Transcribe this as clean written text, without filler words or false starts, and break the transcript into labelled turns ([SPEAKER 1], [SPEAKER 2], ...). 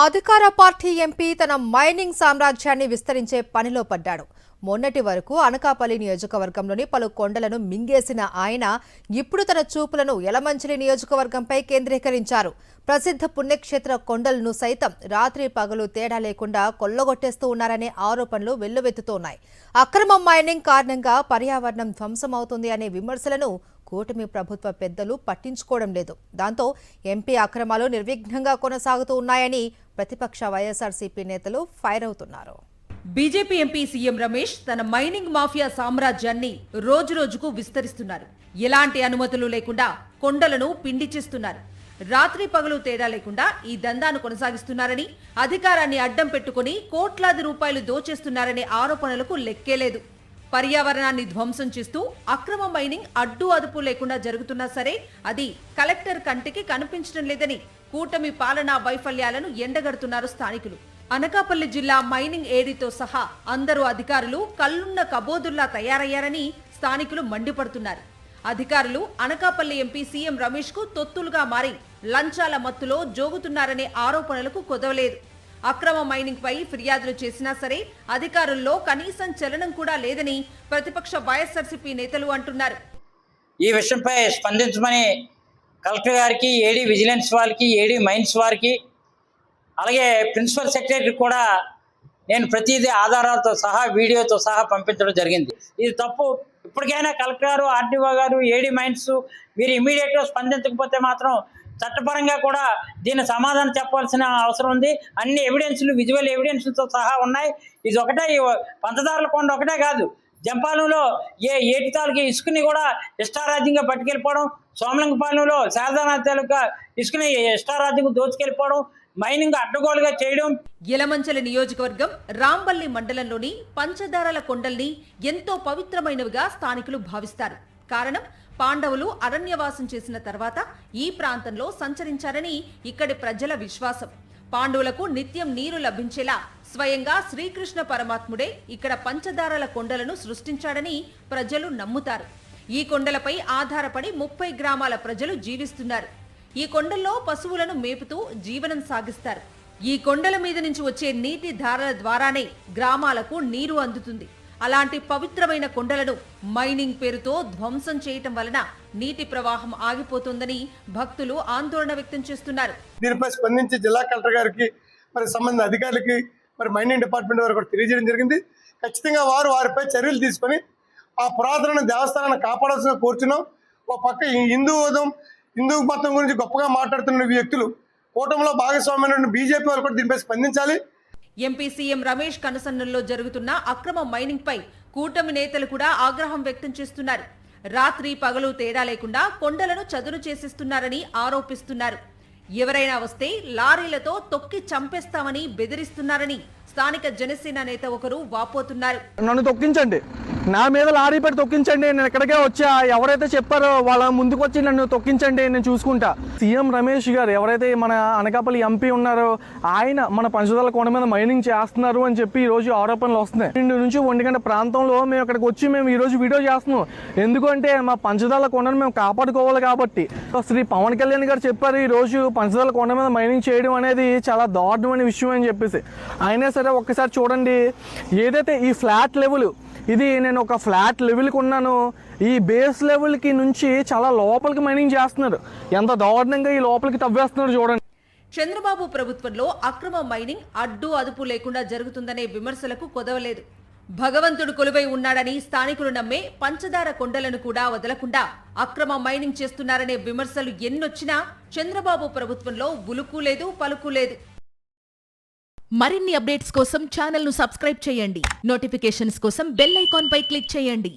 [SPEAKER 1] అధికార party MP తన mining సామ్రాజ్యాన్ని విస్తరించే పనిలో పడ్డాడు. మొన్నటి వరకు అనకాపల్లి నియోజకవర్గంలోని పలు కొండలను మింగేసిన ఆయన ఇప్పుడు తన చూపులను యలమంచిలి నియోజకవర్గంపై కేంద్రీకరించారు. ప్రసిద్ధ పుణ్యక్షేత్ర కొండలను సైతం రాత్రి పగలు తేడా లేకుండా కొల్లగొట్టేస్తూ ఉన్నారనే ఆరోపణలు వెల్లువెత్తుతున్నాయి. అక్రమ మైనింగ్ కారణంగా పర్యావరణం ధ్వంసమవుతుంది అనే విమర్శలను కూటమి ప్రభుత్వ పెద్దలు పట్టించుకోవడం లేదు. దాంతో ఎంపీ అక్రమాలు నిర్విఘ్నంగా కొనసాగుతూ ఉన్నాయని ప్రతిపక్ష వైఎస్ఆర్సీపీ నేతలు ఫైర్ అవుతున్నారు.
[SPEAKER 2] బీజేపీ ఎంపీ సీఎం రమేష్ తన మైనింగ్ మాఫియా సామ్రాజ్యాన్ని రోజురోజుకు విస్తరిస్తున్నారు. ఎలాంటి అనుమతులు లేకుండా కొండలను పిండి చేస్తున్నారు. రాత్రి పగలు తేడా లేకుండా ఈ దందాను కొనసాగిస్తున్నారని, అధికారాన్ని అడ్డం పెట్టుకుని కోట్లాది రూపాయలు దోచేస్తున్నారనే ఆరోపణలకు లెక్కేలేదు. పర్యావరణాన్ని ధ్వంసం చేస్తూ అక్రమ మైనింగ్ అడ్డు అదుపు లేకుండా జరుగుతున్నా సరే అది కలెక్టర్ కంటికి కనిపించడం లేదని కూటమి పాలనా వైఫల్యాలను ఎండగడుతున్నారు స్థానికులు. అనకాపల్లి జిల్లా మైనింగ్ ఏడీతో సహా అందరూ అధికారులు కల్లున్న కబోదుల్లా తయారయ్యారని స్థానికులు మండిపడుతున్నారు. అధికారులు అనకాపల్లి ఎంపీ సీఎం రమేష్ కు తొత్తులుగా మారి లంచాల మత్తులో జోగుతున్నారనే ఆరోపణలకు కొదవలేదు. అక్రమ మైనింగ్ పై ఫిర్యాదులు చేసినా సరే అధికారుల్లో కనీసం చలనం కూడా లేదని ప్రతిపక్ష వైఎస్ఆర్సీపీ నేతలు అంటున్నారు.
[SPEAKER 3] ఈ విషయంపై స్పందించమని కలెక్టర్ గారికి, ఏడీ విజిలెన్స్ వారికి, ఏడీ మైన్స్ వారికి, అలాగే ప్రిన్సిపల్ సెక్రటరీ కూడా నేను ప్రతిదీ ఆధారాలతో సహా వీడియోతో సహా పంపించడం జరిగింది. ఇది తప్పు. ఇప్పటికైనా కలెక్టర్ గారు, ఆర్డీఓ గారు, ఏడీ మైన్స్ మీరు ఇమీడియట్గా స్పందించకపోతే మాత్రం చట్టపరంగా కూడా దీని సమాధానం చెప్పాల్సిన అవసరం ఉంది. అన్ని ఎవిడెన్స్లు, విజువల్ ఎవిడెన్స్లతో సహా ఉన్నాయి. ఇది ఒకటే, పంచదారుల కొండ ఒకటే కాదు, జంపాలంలో ఏటి తాలూకా ఇసుకని కూడా ఇష్టారాజ్యంగా పట్టుకెళ్ళిపోవడం, సోమలింగపాలెంలో శారదానాథ్ తాలూకా ఇసుకని ఇష్టారాజ్యంగా దోచుకెళ్ళిపోవడం, మైనింగ్ అడ్డగోలుగా చేయడం.
[SPEAKER 2] యలమంచిలి నియోజకవర్గం రాంబల్లి మండలంలోని పంచదారల కొండల్ని ఎంతో పవిత్రమైనవిగా స్థానికులు భావిస్తారు. కారణం, పాండవులు అరణ్యవాసం చేసిన తర్వాత ఈ ప్రాంతంలో సంచరించారని ఇక్కడి ప్రజల విశ్వాసం. పాండవులకు నిత్యం నీరు లభించేలా స్వయంగా శ్రీకృష్ణ పరమాత్ముడే ఇక్కడ పంచదారల కొండలను సృష్టించాడని ప్రజలు నమ్ముతారు. ఈ కొండలపై ఆధారపడి 30 గ్రామాల ప్రజలు జీవిస్తున్నారు. ఈ కొండల్లో పశువులను మేపుతూ జీవనం సాగిస్తారు. ఈ కొండల మీద నుంచి వచ్చే నీటి ధారల ద్వారానే గ్రామాలకు నీరు అందుతుంది. అలాంటి పవిత్రమైన కొండలను మైనింగ్ పేరుతో ధ్వంసం చేయటం వలన నీటి ప్రవాహం ఆగిపోతుందని భక్తులు ఆందోళన వ్యక్తం చేస్తున్నారు.
[SPEAKER 4] దీనిపై స్పందించి జిల్లా కలెక్టర్ గారికి, సంబంధిత అధికారులకి, మైనింగ్ డిపార్ట్మెంట్ వారు కూడా తెలియజేయడం జరిగింది. ఖచ్చితంగా వారిపై చర్యలు తీసుకొని ఆ పురాతన దేవస్థానాన్ని కాపాడాల్సిన కోరుచున్నాం. ఒక పక్క హిందూ మతం గురించి గొప్పగా మాట్లాడుతున్న వ్యక్తులు, కూటమిలో భాగస్వామ్యమైన బీజేపీ వారు కూడా దీనిపై స్పందించాలి.
[SPEAKER 2] ఎంపీ సీఎం రమేష్ కనుసన్నల్లో జరుగుతున్న అక్రమ మైనింగ్ పై కూటమి నేతలు కూడా ఆగ్రహం వ్యక్తం చేస్తున్నారు. రాత్రి పగలు తేడా లేకుండా కొండలను చదును చేసేస్తున్నారని ఆరోపిస్తున్నారు. ఎవరైనా వస్తే లారీలతో తొక్కి చంపేస్తామని బెదిరిస్తున్నారని స్థానిక జనసేన నేత ఒకరు వాపోతున్నారు.
[SPEAKER 5] నన్ను తొక్కించండి, నా మీద లారీ పెట్టి తొక్కించండి, నేను ఎక్కడికే వచ్చా, ఎవరైతే చెప్పారో వాళ్ళ ముందుకు వచ్చి నన్ను తొక్కించండి, నేను చూసుకుంటా. సీఎం రమేష్ గారు ఎవరైతే మన అనకాపల్లి ఎంపీ ఉన్నారో ఆయన మన పంచదారల కొండ మీద మైనింగ్ చేస్తున్నారు అని చెప్పి ఈ రోజు ఆరోపణలు వస్తున్నాయి. 2 నుంచి 1 గంట ప్రాంతంలో మేము ఇక్కడికి వచ్చి మేము ఈ రోజు వీడియో చేస్తున్నాం. ఎందుకంటే మా పంచదారల కొండను మేము కాపాడుకోవాలి కాబట్టి. శ్రీ పవన్ కళ్యాణ్ గారు చెప్పారు, ఈ రోజు పంచదారల కొండ మీద మైనింగ్ చేయడం అనేది చాలా దారుణమైన విషయం అని చెప్పేసి. అయినా సరే ఒక్కసారి చూడండి, ఏదైతే ఈ ఫ్లాట్ లెవెల్, ఇది నేను ఒక ఫ్లాట్ లెవెల్కి ఉన్నాను, ఈ బేస్ లెవెల్కి నుంచి చాలా లోపలికి మైనింగ్ చేస్తున్నారు. ఎంత దారుణంగా ఈ లోపలికి తవ్వేస్తున్నారు చూడండి.
[SPEAKER 2] చంద్రబాబు ప్రభుత్వంలో అక్రమ మైనింగ్ అడ్డు అదుపు లేకుండా జరుగుతుందనే విమర్శలకు కొదవలేదు. భగవంతుడు కొలువై ఉన్నాడని స్థానికులు నమ్మే పంచదార కొండలను కూడా వదలకుండా అక్రమ మైనింగ్ చేస్తున్నారనే విమర్శలు ఎన్నొచ్చినా చంద్రబాబు ప్రభుత్వంలో ఉలుకు లేదు, పలుకు లేదు.
[SPEAKER 6] మరిన్ని అప్డేట్స్ కోసం ఛానల్ ను సబ్స్క్రైబ్ చేయండి. నోటిఫికేషన్స్ కోసం బెల్ ఐకాన్ పై క్లిక్ చేయండి.